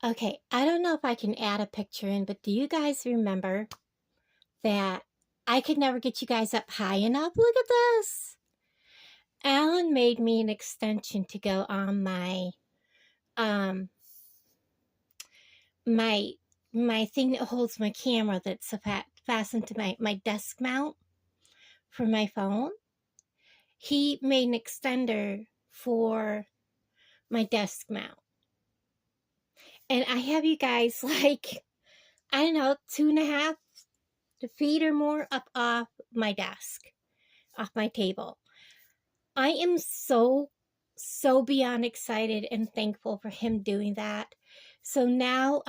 Okay, I don't know if I can add a picture in, but do you guys remember that I could never get you guys up high enough? Look at this. Alan made me an extension to go on um my my thing that holds my camera that's fastened to my desk mount for my phone. He made an extender for my desk mount. And I have you guys like, I don't know, 2.5 feet or more up off my desk, off my table. I am so beyond excited and thankful for him doing that. So now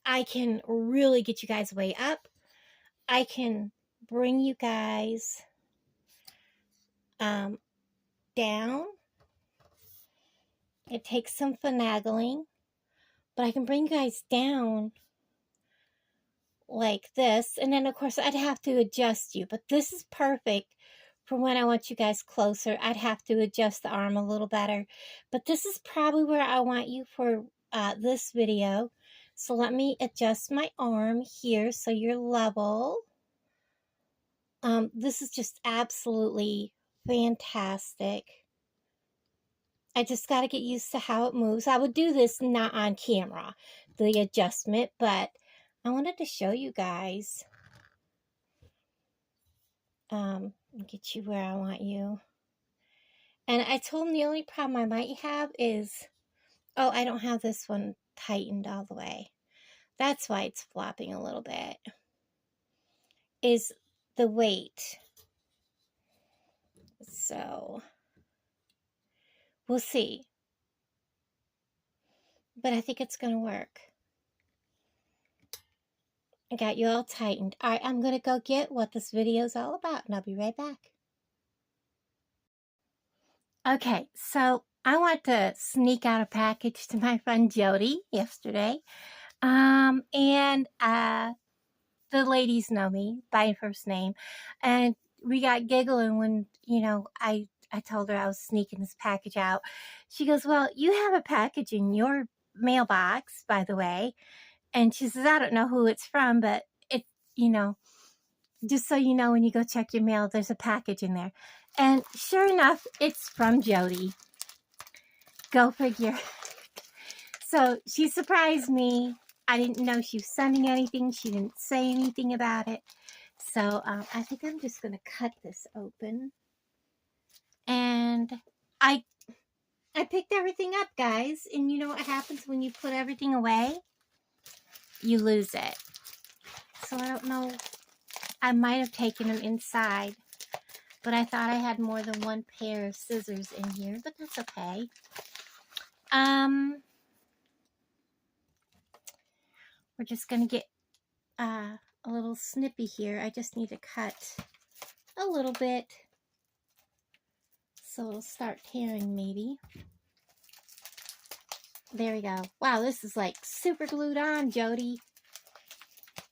I can really get you guys way up. I can bring you guys down. It takes some finagling, but I can bring you guys down like this. And then of course I'd have to adjust you, but this is perfect for when I want you guys closer. I'd have to adjust the arm a little better, but this is probably where I want you for this video. So let me adjust my arm here so you're level. This is just absolutely fantastic. I just got to get used to how it moves. I would do this not on camera, the adjustment, but I wanted to show you guys. Get you where I want you. And I told him the only problem I might have is, oh, I don't have this one tightened all the way. That's why it's flopping a little bit. Is the weight. So we'll see. But I think it's going to work. I got you all tightened. All right, I'm going to go get what this video is all about, and I'll be right back. Okay, so I want to sneak out a package to my friend Jody yesterday. And the ladies know me by first name, and we got giggling when, you know, I told her I was sneaking this package out. She goes, well, you have a package in your mailbox, by the way. And she says, I don't know who it's from, but it, you know, just so you know, when you go check your mail, there's a package in there. And sure enough, it's from Jody. Go figure. So she surprised me. I didn't know she was sending anything. She didn't say anything about it. So I think I'm just going to cut this open. And I picked everything up, guys. And you know what happens when you put everything away? You lose it. So I don't know. I might have taken them inside. But I thought I had more than one pair of scissors in here. But that's okay. We're just going to get a little snippy here. I just need to cut a little bit so it'll start tearing maybe. There we go. Wow, this is like super glued on, Jody.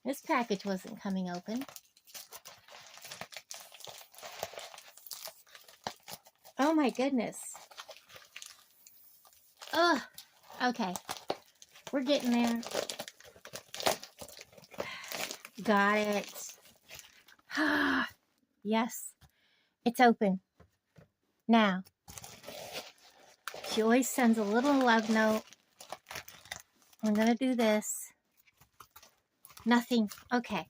This package wasn't coming open. Oh my goodness. Ugh. Okay. We're getting there. Got it. Yes. It's open. Now. She always sends a little love note. I'm going to do this. Nothing. Okay.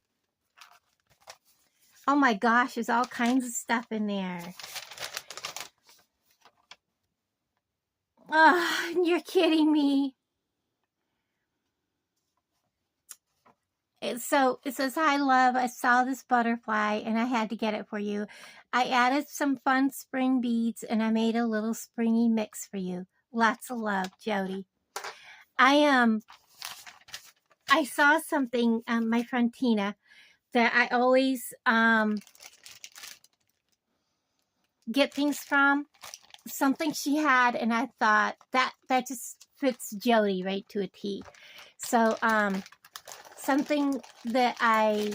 Oh my gosh, there's all kinds of stuff in there. Oh, you're kidding me. So it says, hi, love. I saw this butterfly and I had to get it for you. I added some fun spring beads and I made a little springy mix for you. Lots of love, Jody. I saw something, my friend Tina, that I always get things from. Something she had, and I thought that just fits Jody right to a T. So something that I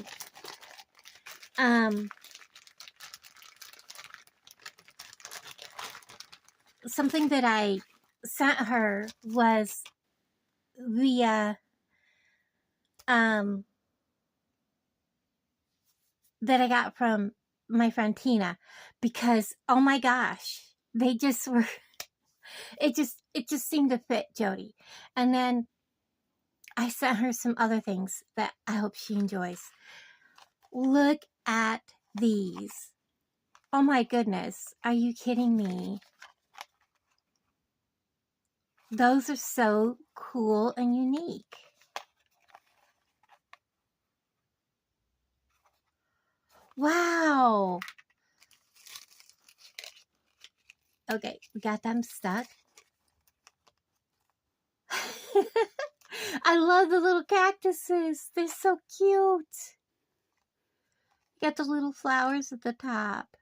sent her was the that I got from my friend Tina, because oh my gosh, they just were it just seemed to fit Jody. And then I sent her some other things that I hope she enjoys. Look at these. Oh my goodness, are you kidding me? Those are so cool and unique. Wow. Okay, we got them stuck. I love the little cactuses. They're so cute. Got the little flowers at the top.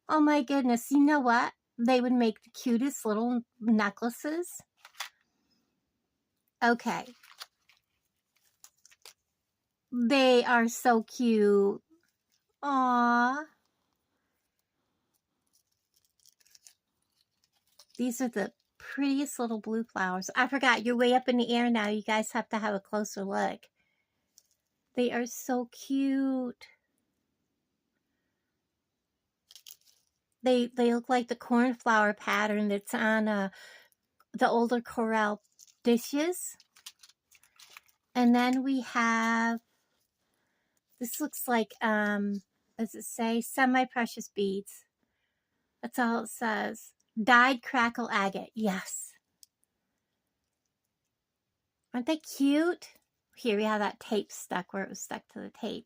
Oh my goodness. You know what? They would make the cutest little necklaces. Okay. They are so cute. Aww. These are the prettiest little blue flowers. I forgot, you're way up in the air now. You guys have to have a closer look. They are so cute. They look like the cornflower pattern that's on the older Corelle dishes. And then we have, this looks like, does it say? Semi-precious beads. That's all it says. Dyed crackle agate. Yes. Aren't they cute? Here we have that tape stuck where it was stuck to the tape.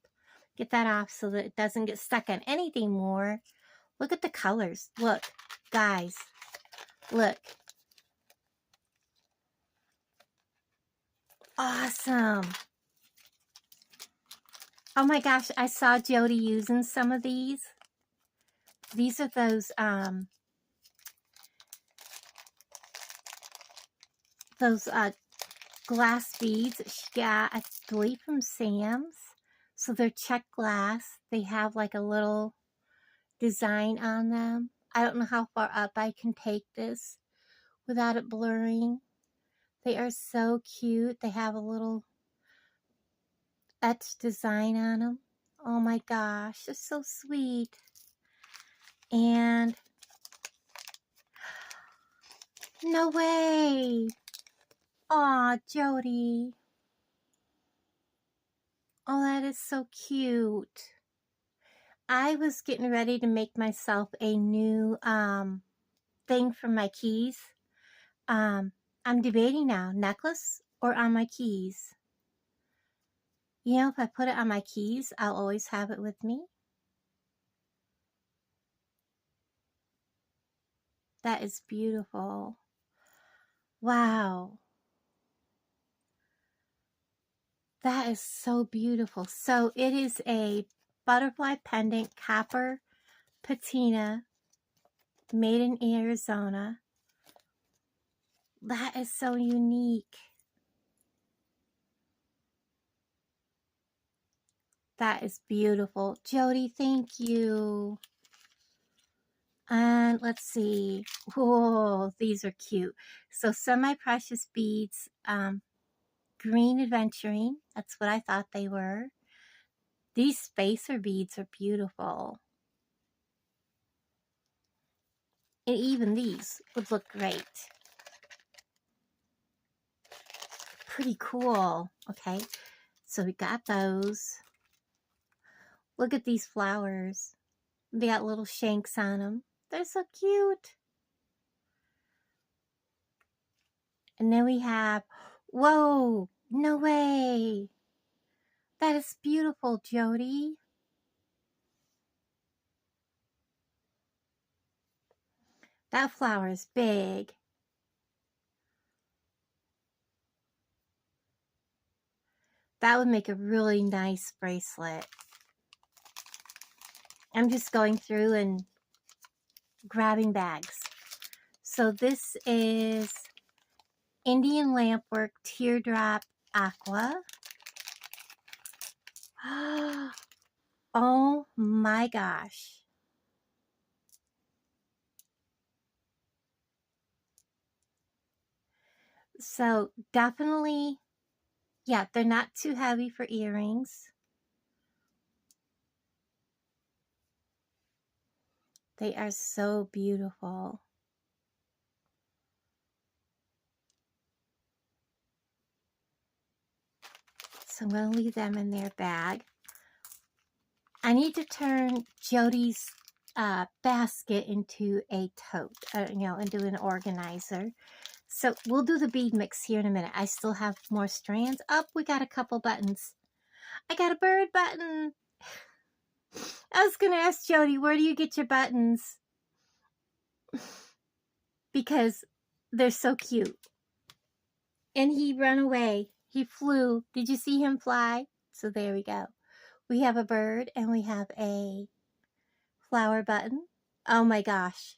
Get that off so that it doesn't get stuck on anything more. Look at the colors. Look, guys. Look. Awesome. Oh my gosh, I saw Jody using some of these. These are those glass beads that she got, I believe, from Sam's. So they're checked glass. They have like a little design on them. I don't know how far up I can take this without it blurring. They are so cute. They have a little etched design on them. Oh my gosh, they're so sweet. And no way. Aw, Jody. Oh, that is so cute. I was getting ready to make myself a new thing for my keys. I'm debating now, necklace or on my keys. You know, if I put it on my keys, I'll always have it with me. That is beautiful. Wow. That is so beautiful. So it is a butterfly pendant copper patina made in Arizona. That is so unique. That is beautiful. Jody, thank you. And let's see. Oh, these are cute. So semi-precious beads, green adventuring. That's what I thought they were. These spacer beads are beautiful. And even these would look great. Pretty cool. Okay, so we got those. Look at these flowers. They got little shanks on them. They're so cute. And then we have, whoa, no way. That is beautiful, Jody. That flower is big. That would make a really nice bracelet. I'm just going through and grabbing bags. So this is Indian Lampwork Teardrop Aqua. Oh my gosh. So definitely, yeah, they're not too heavy for earrings. They are so beautiful. So I'm going to leave them in their bag. I need to turn Jody's basket into a tote, into an organizer. So we'll do the bead mix here in a minute. I still have more strands. Oh, we got a couple buttons. I got a bird button. I was going to ask Jody, where do you get your buttons? Because they're so cute. And he ran away. He flew. Did you see him fly? So there we go. We have a bird and we have a flower button. Oh my gosh.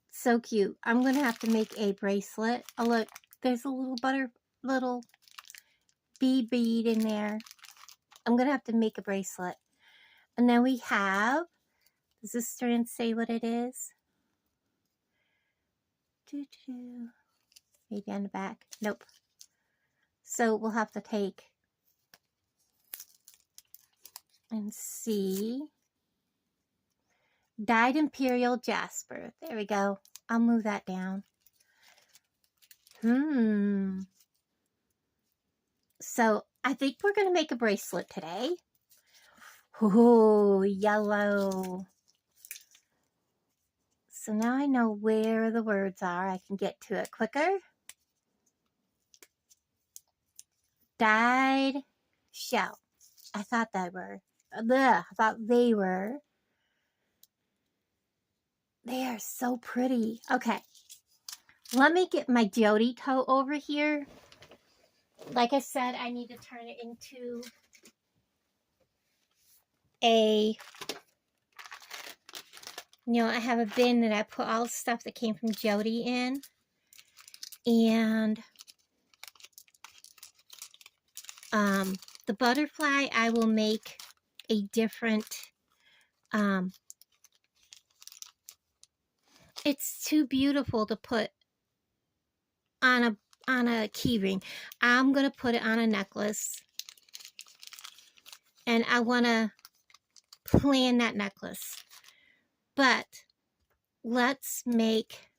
So cute. I'm going to have to make a bracelet. Oh look, there's a little bee bead in there. I'm going to have to make a bracelet. And then we have, does this strand say what it is? Maybe on the back. Nope. So we'll have to take and see. Dyed Imperial Jasper. There we go. I'll move that down. So I think we're going to make a bracelet today. Ooh, yellow. So now I know where the words are. I can get to it quicker. Dyed shell. I thought they were. I thought they were. They are so pretty. Okay. Let me get my Jody tote over here. Like I said, I need to turn it into a, I have a bin that I put all the stuff that came from Jody in. And the butterfly, I will make a different, it's too beautiful to put on a key ring. I'm going to put it on a necklace. And I want to plan that necklace. But let's make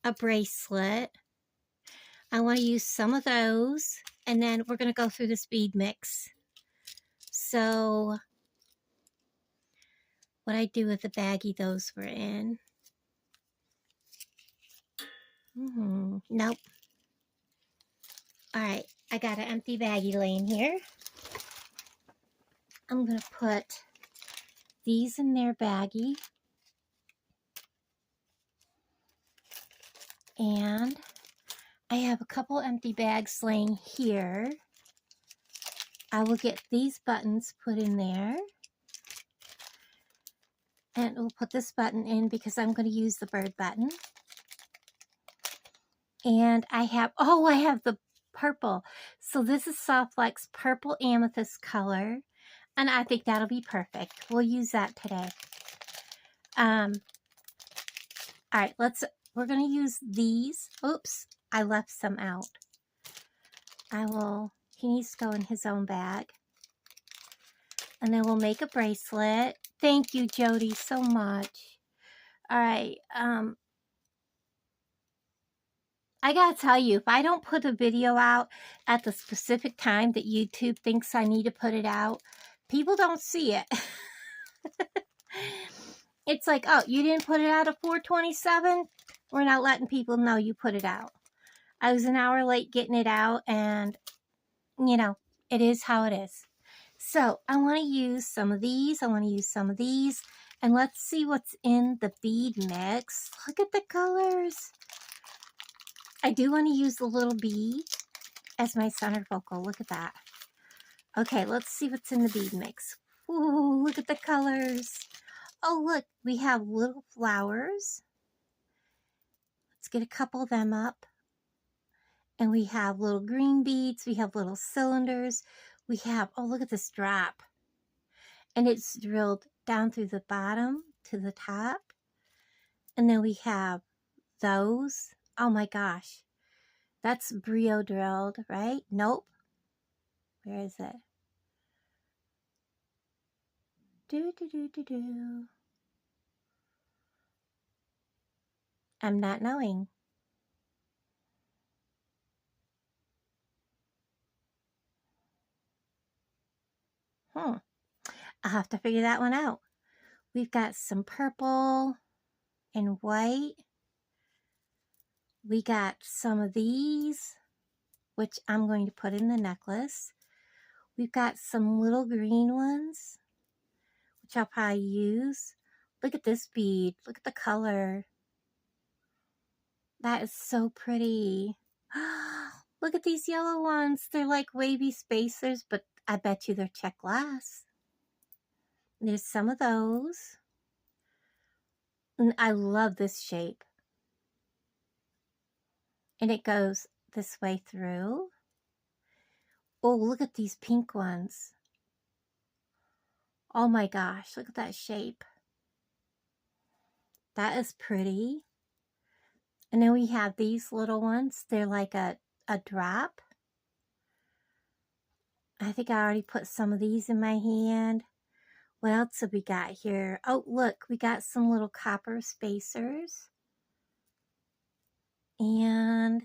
a bracelet. I want to use some of those. And then we're going to go through this bead mix. So what I do with the baggie those were in. Nope. All right, I got an empty baggie laying here. I'm going to put these in their baggie. And I have a couple empty bags laying here. I will get these buttons put in there. And we'll put this button in because I'm going to use the bird button. And I have the purple. So this is Soft Flex Purple Amethyst color. And I think that'll be perfect. We'll use that today. All right, we're going to use these. Oops, I left some out. He needs to go in his own bag. And then we'll make a bracelet. Thank you, Jody, so much. All right, I gotta tell you, if I don't put a video out at the specific time that YouTube thinks I need to put it out, people don't see it. It's like, oh, you didn't put it out at 4:27? We're not letting people know you put it out. I was an hour late getting it out, and, it is how it is. So I want to use some of these. I want to use some of these. And let's see what's in the bead mix. Look at the colors. I do want to use the little bee as my center focal. Look at that. Okay, let's see what's in the bead mix. Ooh, look at the colors. Oh, look, we have little flowers. Let's get a couple of them up. And we have little green beads. We have little cylinders. We have, oh, look at this drop. And it's drilled down through the bottom to the top. And then we have those. Oh my gosh. That's brio drilled, right? Nope. Where is it? Do. I'm not knowing. I'll have to figure that one out. We've got some purple and white. We got some of these, which I'm going to put in the necklace. We've got some little green ones, which I'll probably use. Look at this bead. Look at the color. That is so pretty. Look at these yellow ones. They're like wavy spacers, but I bet you they're check glass. There's some of those. And I love this shape. And it goes this way through. Oh, look at these pink ones. Oh my gosh, look at that shape. That is pretty. And then we have these little ones. They're like a drop. I think I already put some of these in my hand. What else have we got here? Oh, look, we got some little copper spacers. And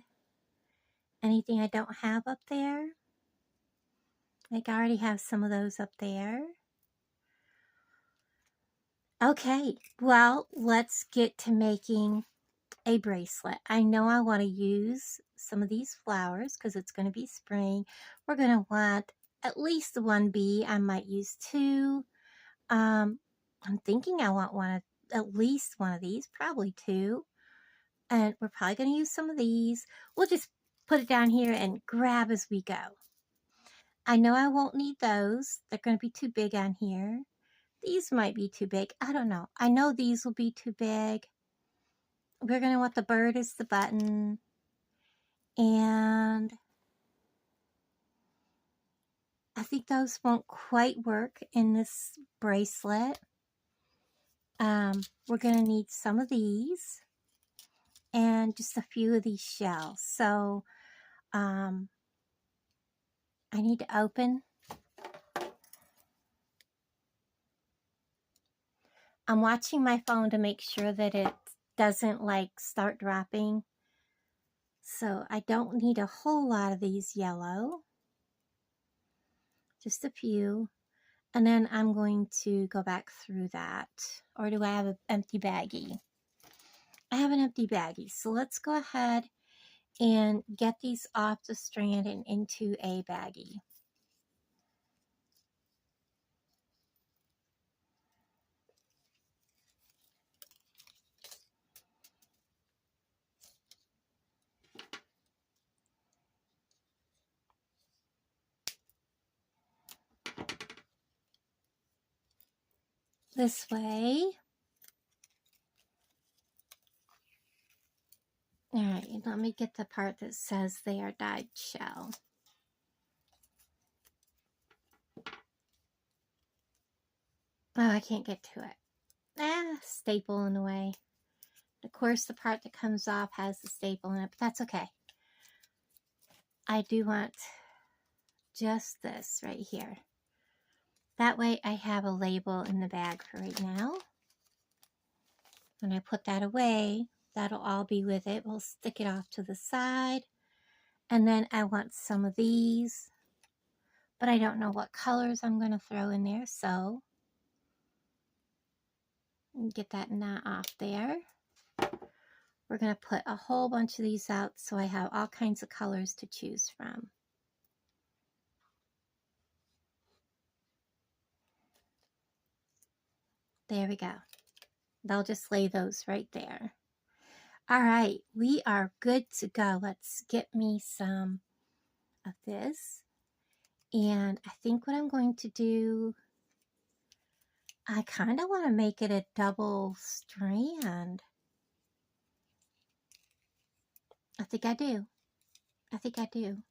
anything I don't have up there? Like I already have some of those up there. Okay, well, let's get to making a bracelet. I know I want to use some of these flowers because it's going to be spring. We're going to want at least one bee. I might use two. I'm thinking I want at least one of these, probably two. And we're probably going to use some of these. We'll just put it down here and grab as we go. I know I won't need those. They're going to be too big on here. These might be too big. I don't know. I know these will be too big. We're going to want the bird as the button. And I think those won't quite work in this bracelet. We're going to need some of these and just a few of these shells. So I need to open. I'm watching my phone to make sure that it doesn't like start dropping. So I don't need a whole lot of these yellow. Just a few. And then I'm going to go back through that. Or do I have an empty baggie? I have an empty baggie. So let's go ahead and get these off the strand and into a baggie. This way. All right, let me get the part that says they are dyed shell. Oh, I can't get to it. Staple in the way. Of course, the part that comes off has the staple in it, but that's okay. I do want just this right here. That way I have a label in the bag for right now. When I put that away, that'll all be with it. We'll stick it off to the side. And then I want some of these, but I don't know what colors I'm going to throw in there, so get that knot off there. We're going to put a whole bunch of these out so I have all kinds of colors to choose from. There we go. They'll just lay those right there. All right, we are good to go. Let's get me some of this. And I think what I'm going to do, I kind of want to make it a double strand. I think I do. I think I do.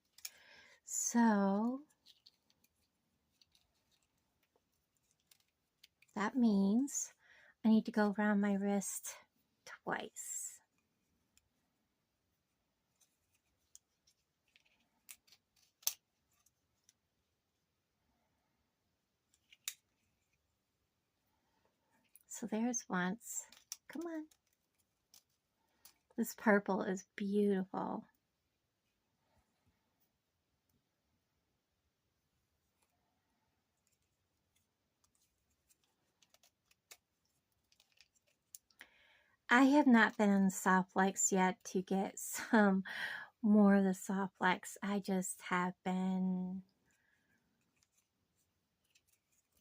So that means I need to go around my wrist twice. So there's once. Come on. This purple is beautiful. I have not been in the soft flex yet to get some more of the soft flex. I just haven't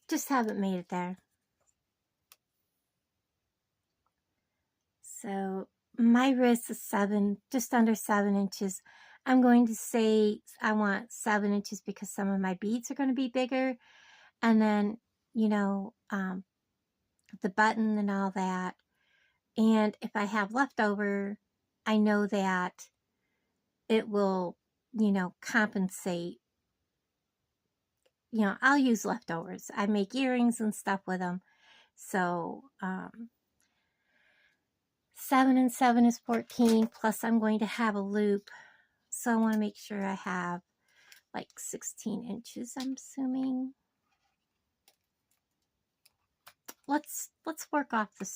made it there. So my wrist is just under 7 inches. I'm going to say I want 7 inches because some of my beads are going to be bigger. And then, you know, the button and all that. And if I have leftover, I know that it will, you know, compensate. You know, I'll use leftovers. I make earrings and stuff with them. So, 7 and 7 is 14, plus I'm going to have a loop. So I want to make sure I have like 16 inches, I'm assuming. Let's work off the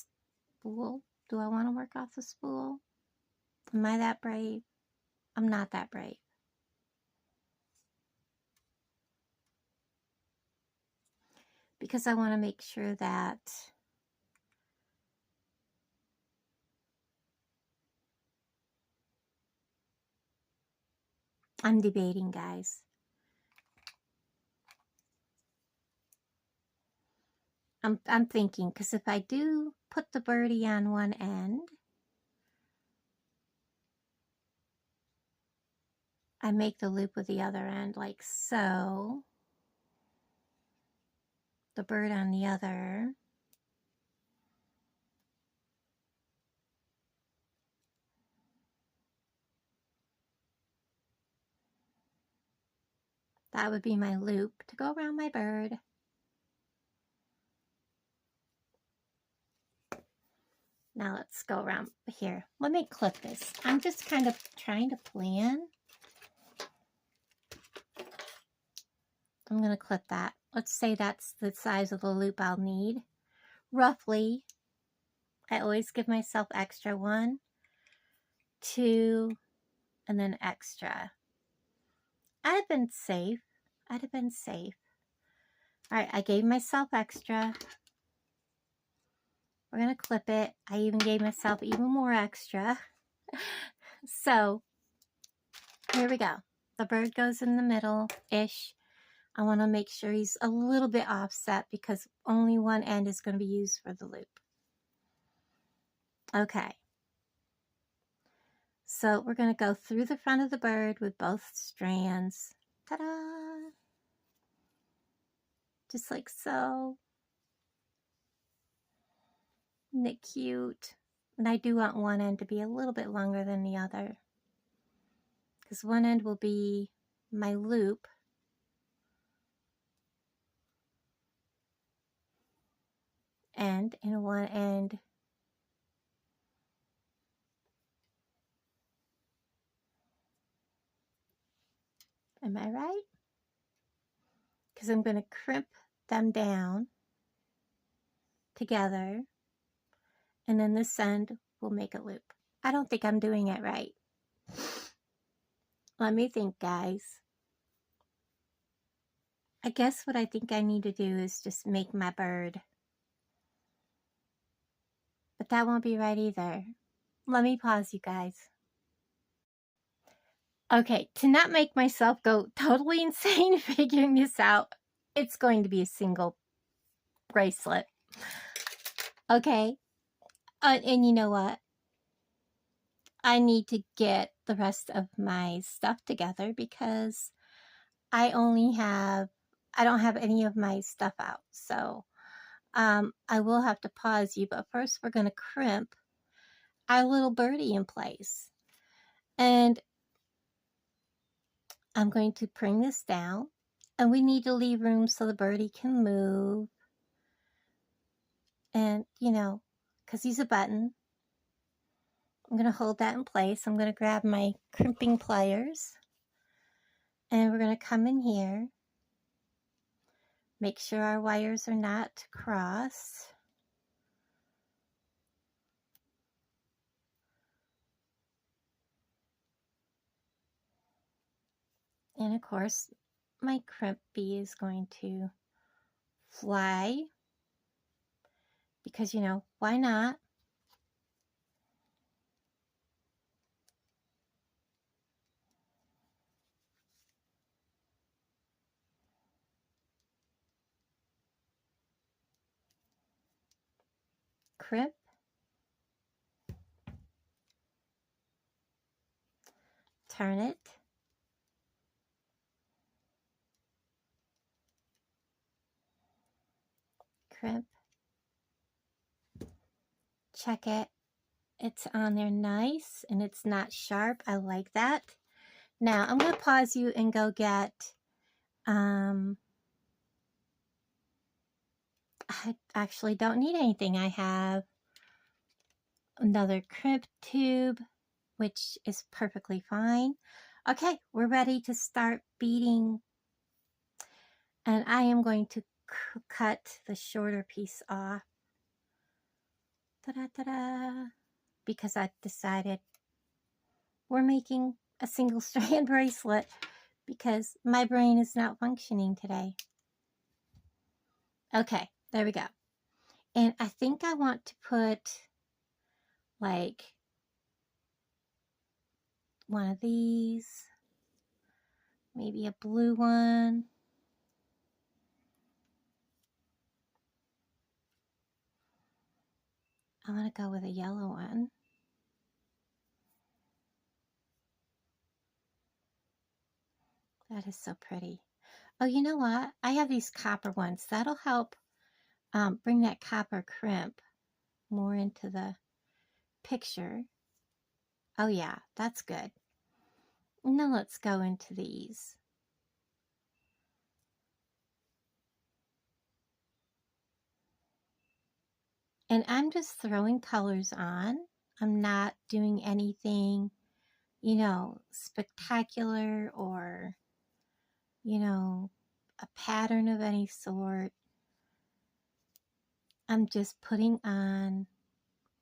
spool. Do I want to work off the spool? Am I that brave? I'm not that brave. Because I want to make sure that I'm debating, guys. I'm thinking, because if I do put the birdie on one end, I make the loop with the other end like so. The bird on the other. That would be my loop to go around my bird. Now let's go around here. Let me clip this. I'm just kind of trying to plan. I'm going to clip that. Let's say that's the size of the loop I'll need. Roughly, I always give myself extra 1, 2, and then extra. I'd have been safe. I'd have been safe. All right, I gave myself extra. We're going to clip it. I even gave myself even more extra. So, here we go. The bird goes in the middle-ish. I want to make sure he's a little bit offset because only one end is going to be used for the loop. Okay. So, we're going to go through the front of the bird with both strands. Ta-da! Just like so. Isn't it cute? And I do want one end to be a little bit longer than the other, because one end will be my loop end and one end am I right? Because I'm going to crimp them down together, and then this end will make a loop. I don't think I'm doing it right. Let me think, guys. I guess what I think I need to do is just make my bird. But that won't be right either. Let me pause, you guys. Okay, to not make myself go totally insane figuring this out, it's going to be a single bracelet. Okay, and you know what? I need to get the rest of my stuff together because I don't have any of my stuff out. So I will have to pause you, but first we're going to crimp our little birdie in place. And I'm going to bring this down, and we need to leave room so the birdie can move. And, you know, because he's a button, I'm going to hold that in place. I'm going to grab my crimping pliers, and we're going to come in here. Make sure our wires are not crossed. And of course, my crimp bee is going to fly because, you know, why not? Crimp, turn it, crimp, check it. It's on there nice and it's not sharp. I like that. Now I'm going to pause you and go get, I actually don't need anything. I have another crimp tube, which is perfectly fine. Okay, we're ready to start beading. And I am going to cut the shorter piece off. Ta-da-ta-da! Because I decided we're making a single strand bracelet because my brain is not functioning today. Okay, there we go. And I think I want to put like one of these, maybe a blue one. I want to go with a yellow one. That is so pretty. Oh, you know what? I have these copper ones. That'll help bring that copper crimp more into the picture. Oh yeah, that's good. Now let's go into these. And I'm just throwing colors on. I'm not doing anything, you know, spectacular or, you know, a pattern of any sort. I'm just putting on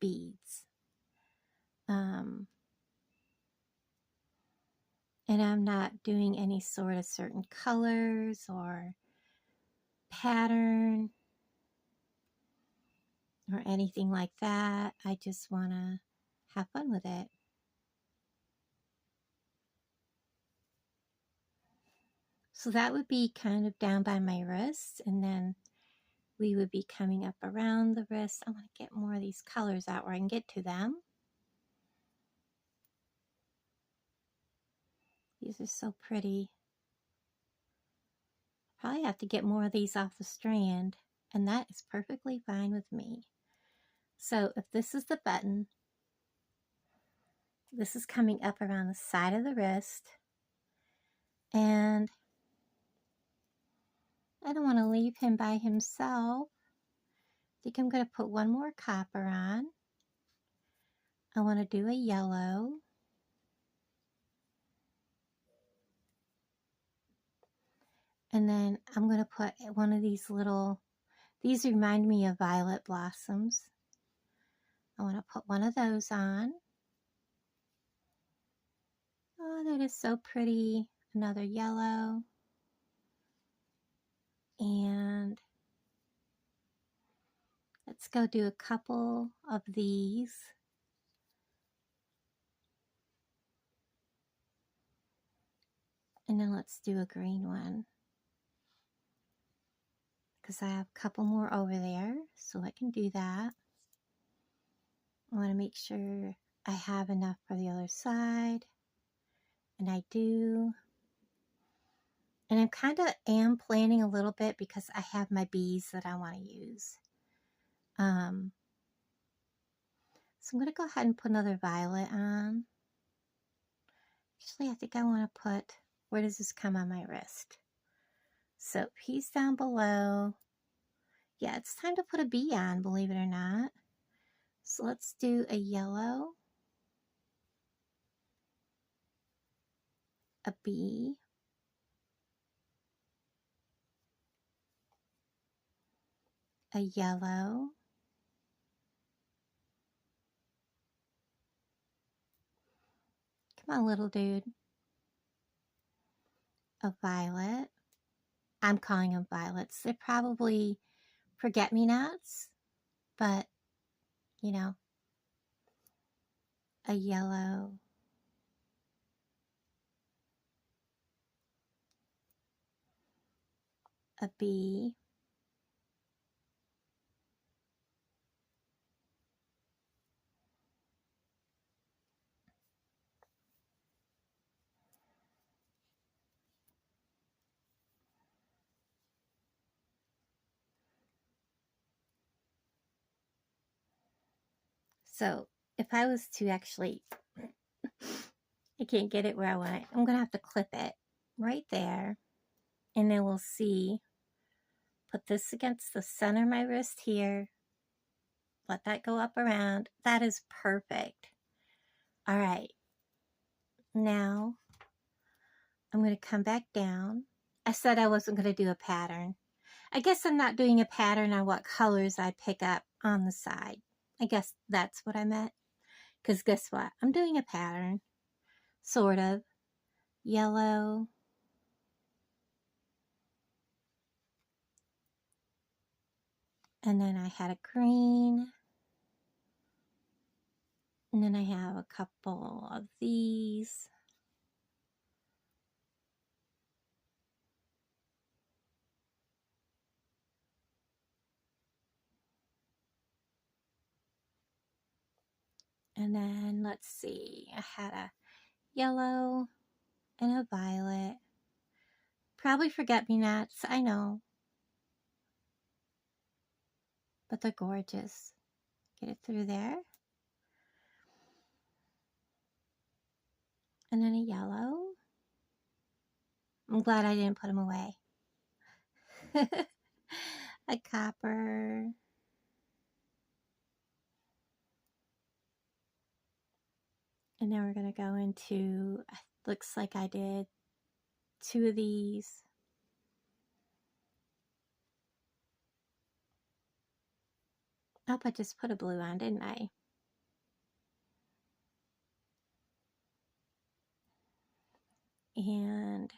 beads. And I'm not doing any sort of certain colors or pattern or anything like that. I just want to have fun with it. So that would be kind of down by my wrist, and then we would be coming up around the wrist. I want to get more of these colors out where I can get to them. These are so pretty. Probably have to get more of these off the strand, and that is perfectly fine with me. So if this is the button, this is coming up around the side of the wrist, and I don't want to leave him by himself. I think I'm going to put one more copper on. I want to do a yellow. And then I'm going to put one of these little, these remind me of violet blossoms. I want to put one of those on. Oh, that is so pretty. Another yellow. And let's go do a couple of these. And then let's do a green one, because I have a couple more over there, so I can do that. I want to make sure I have enough for the other side, and I do. And I kind of am planning a little bit because I have my bees that I want to use. So I'm going to go ahead and put another violet on. Actually, I think I want to put, where does this come on my wrist? So piece down below. Yeah, it's time to put a bee on, believe it or not. So let's do a yellow, a bee, a yellow, come on little dude, a violet. I'm calling them violets. They're probably forget-me-nots, but, you know, a yellow, a bee, so if I was to actually, I can't get it where I want it. I'm going to have to clip it right there, and then we'll see. Put this against the center of my wrist here. Let that go up around. That is perfect. All right. Now I'm going to come back down. I said I wasn't going to do a pattern. I guess I'm not doing a pattern on what colors I pick up on the side. I guess that's what I meant. Because guess what? I'm doing a pattern. Sort of. Yellow. And then I had a green. And then I have a couple of these. And then let's see. I had a yellow and a violet. Probably forget-me-nots, I know. But they're gorgeous. Get it through there. And then a yellow. I'm glad I didn't put them away. A copper. And then we're going to go into, looks like I did 2 of these. Oh, I just put a blue on, didn't I? And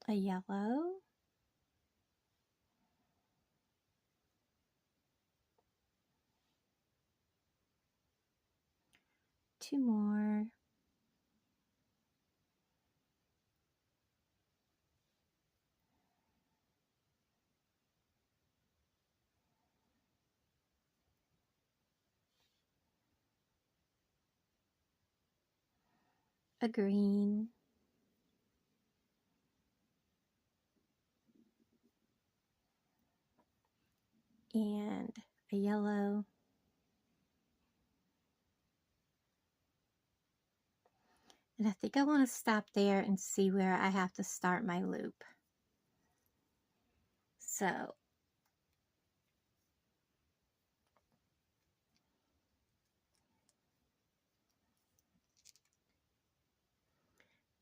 a yellow. Two more. A green. And a yellow. And I think I want to stop there and see where I have to start my loop. So I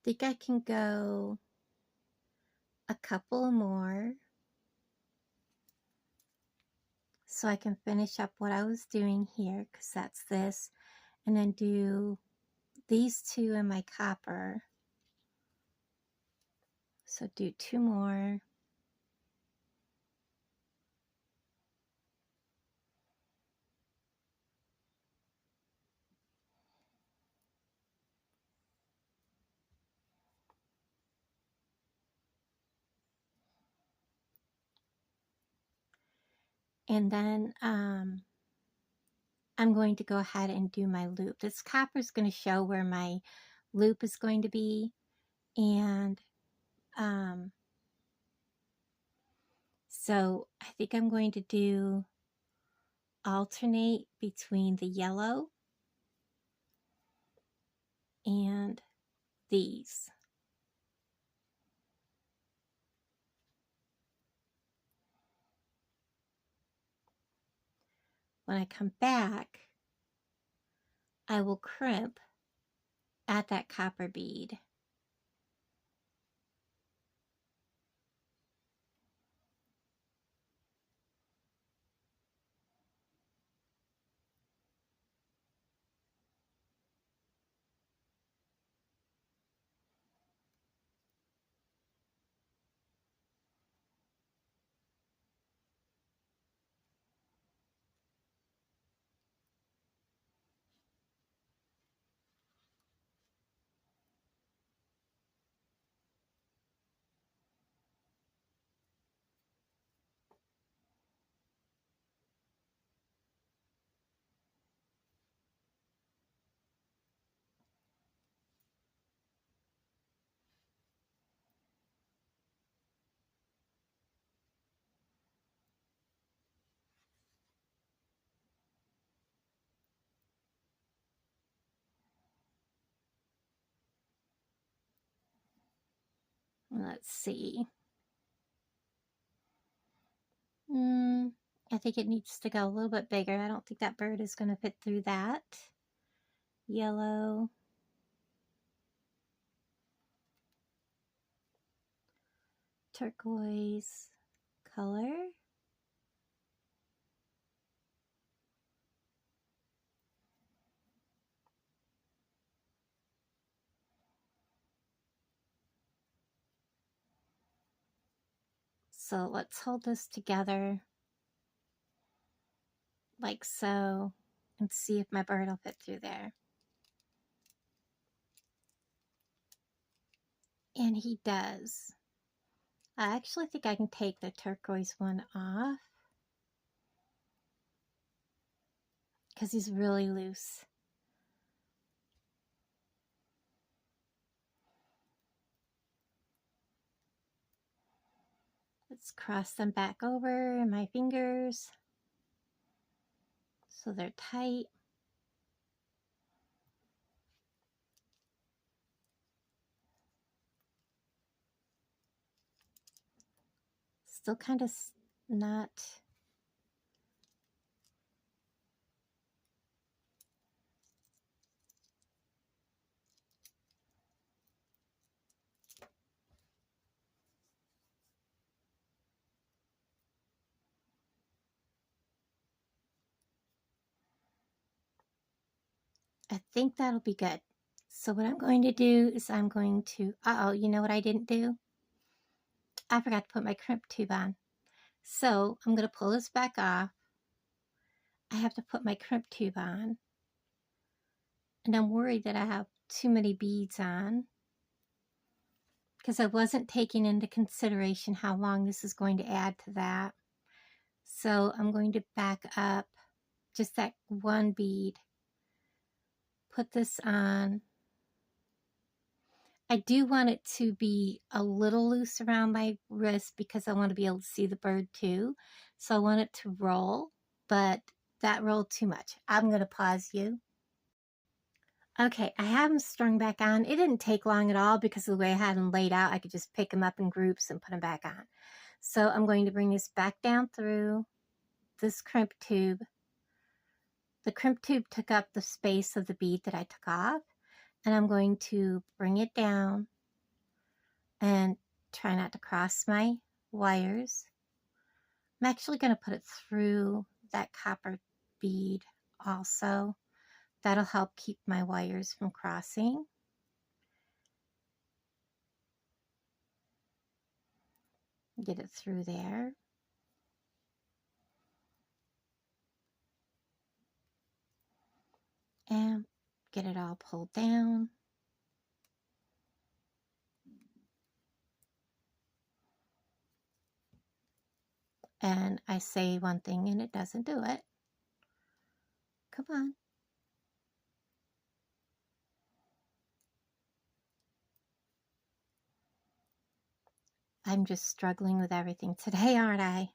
think I can go a couple more so I can finish up what I was doing here, because that's this, and then do these 2 in my copper. So do 2 more. And then I'm going to go ahead and do my loop. This copper is going to show where my loop is going to be. And so I think I'm going to alternate between the yellow and these. When I come back, I will crimp at that copper bead. Let's see. I think it needs to go a little bit bigger. I don't think that bird is going to fit through that. Yellow. Turquoise color. So let's hold this together like so and see if my bird will fit through there. And he does. I actually think I can take the turquoise one off because he's really loose. Let's cross them back over in my fingers so they're tight. Still kind of not. I think that'll be good. So what I'm going to do is I'm going to, you know what I didn't do? I forgot to put my crimp tube on. So I'm going to pull this back off. I have to put my crimp tube on. And I'm worried that I have too many beads on because I wasn't taking into consideration how long this is going to add to that. So I'm going to back up just that one bead. Put this on. I do want it to be a little loose around my wrist because I want to be able to see the bird too. So I want it to roll, but that rolled too much. I'm going to pause you. Okay, I have them strung back on. It didn't take long at all because of the way I had them laid out. I could just pick them up in groups and put them back on. So I'm going to bring this back down through this crimp tube. The crimp tube took up the space of the bead that I took off. And I'm going to bring it down and try not to cross my wires. I'm actually going to put it through that copper bead also. That'll help keep my wires from crossing. Get it through there. And get it all pulled down. And I say one thing and it doesn't do it. Come on. I'm just struggling with everything today, aren't I?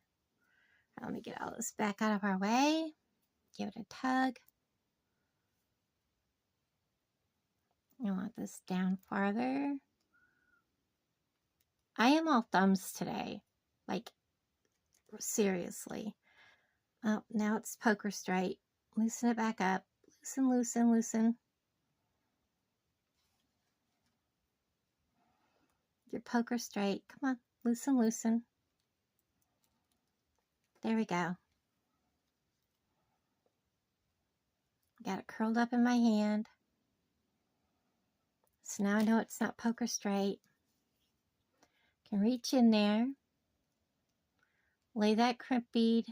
Let me get all this back out of our way. Give it a tug. I want this down farther. I am all thumbs today. Like, seriously. Oh, now it's poker straight. Loosen it back up. Loosen, loosen, loosen. Your poker straight. Come on. Loosen, loosen. There we go. Got it curled up in my hand. So now I know it's not poker straight. Can reach in there. Lay that crimp bead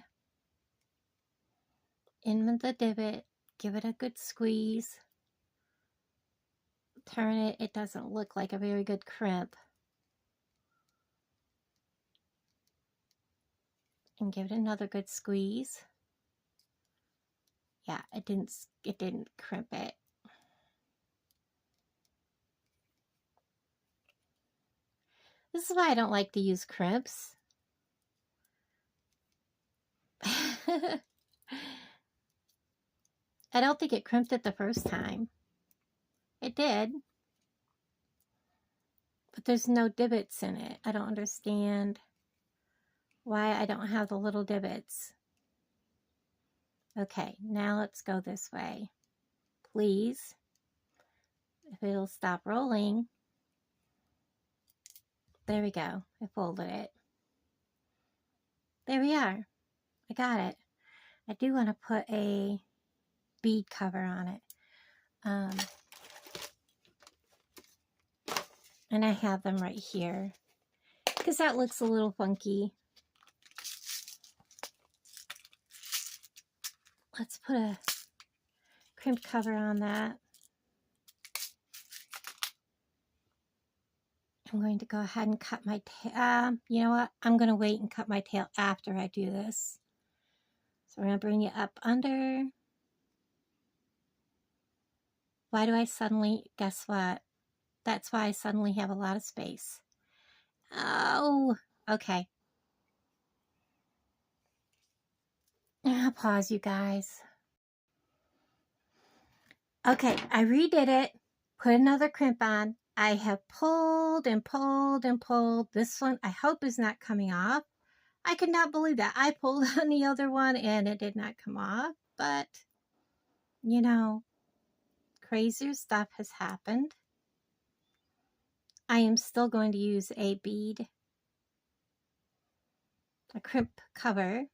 in the divot. Give it a good squeeze. Turn it. It doesn't look like a very good crimp. And give it another good squeeze. Yeah, it didn't crimp it. This is why I don't like to use crimps. I don't think it crimped it the first time. It did. But there's no divots in it. I don't understand why I don't have the little divots. Okay, now let's go this way. Please. If it'll stop rolling. There we go. I folded it. There we are. I got it. I do want to put a bead cover on it. And I have them right here because that looks a little funky. Let's put a crimp cover on that. I'm going to go ahead and cut my tail. You know what? I'm going to wait and cut my tail after I do this. So we're going to bring it up under. Why do I suddenly, guess what? That's why I suddenly have a lot of space. Oh, okay. I'll pause, you guys. Okay, I redid it. Put another crimp on. I have pulled and pulled and pulled. This one, I hope, is not coming off. I could not believe that. I pulled on the other one and it did not come off. But, you know, crazier stuff has happened. I am still going to use a bead, a crimp cover.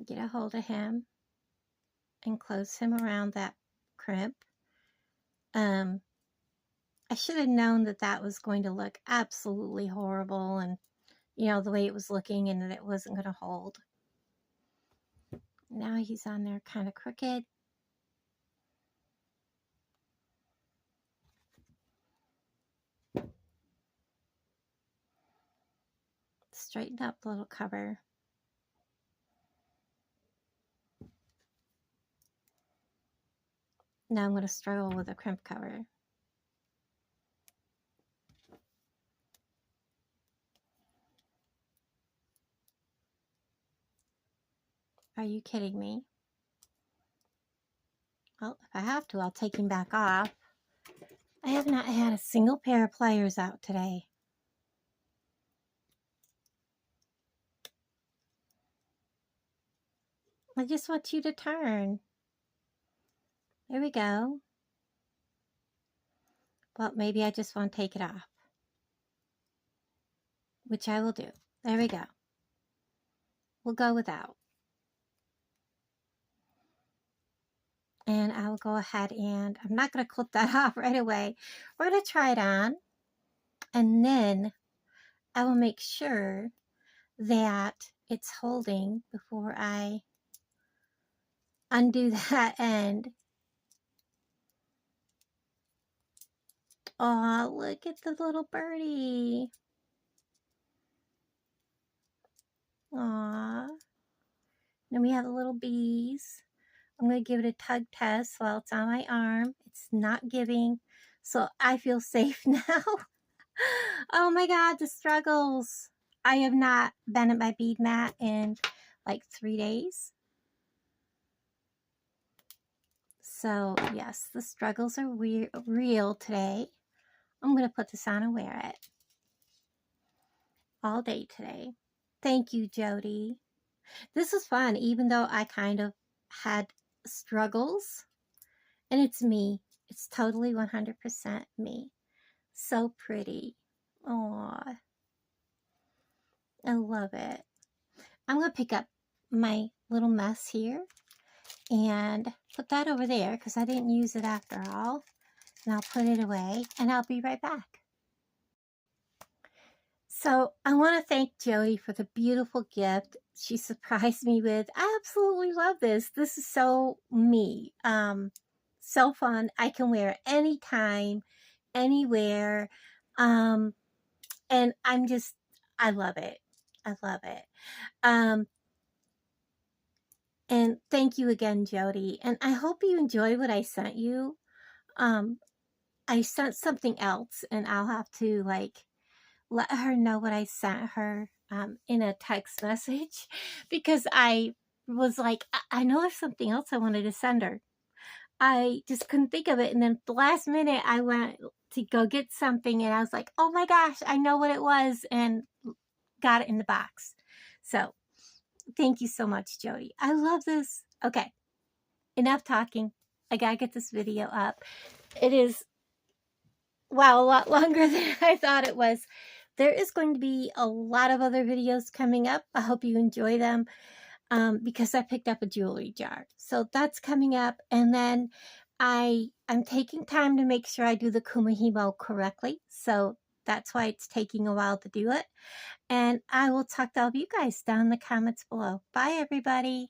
Get a hold of him and close him around that crimp. I should have known that that was going to look absolutely horrible, and you know, the way it was looking, and that it wasn't going to hold. Now he's on there kind of crooked. Straighten up the little cover. Now I'm going to struggle with a crimp cover. Are you kidding me? Well, if I have to, I'll take him back off. I have not had a single pair of pliers out today. I just want you to turn. There we go. Well, maybe I just want to take it off, which I will do. There we go. We'll go without. And I will go ahead and, I'm not going to clip that off right away. We're going to try it on. And then I will make sure that it's holding before I undo that end. Oh, look at the little birdie. Aw. Then we have the little bees. I'm going to give it a tug test while it's on my arm. It's not giving, so I feel safe now. Oh my God, the struggles. I have not been at my bead mat in like 3 days. So yes, the struggles are real today. I'm going to put this on and wear it all day today. Thank you, Jody. This was fun, even though I kind of had struggles. And it's me. It's totally 100% me. So pretty. Aww. I love it. I'm going to pick up my little mess here and put that over there because I didn't use it after all. And I'll put it away and I'll be right back. So I want to thank Jody for the beautiful gift she surprised me with. I absolutely love this. This is so me. So fun. I can wear it anytime, anywhere. And I love it. I love it. And thank you again, Jody. And I hope you enjoyed what I sent you. I sent something else, and I'll have to like let her know what I sent her in a text message, because I was like, I know there's something else I wanted to send her. I just couldn't think of it. And then at the last minute, I went to go get something, and I was like, oh my gosh, I know what it was, and got it in the box. So thank you so much, Jody. I love this. Okay, enough talking. I gotta get this video up. It is, wow, a lot longer than I thought it was. There is going to be a lot of other videos coming up. I hope you enjoy them. Because I picked up a jewelry jar. So that's coming up. And then I'm taking time to make sure I do the Kumihimo correctly. So that's why it's taking a while to do it. And I will talk to all of you guys down in the comments below. Bye, everybody.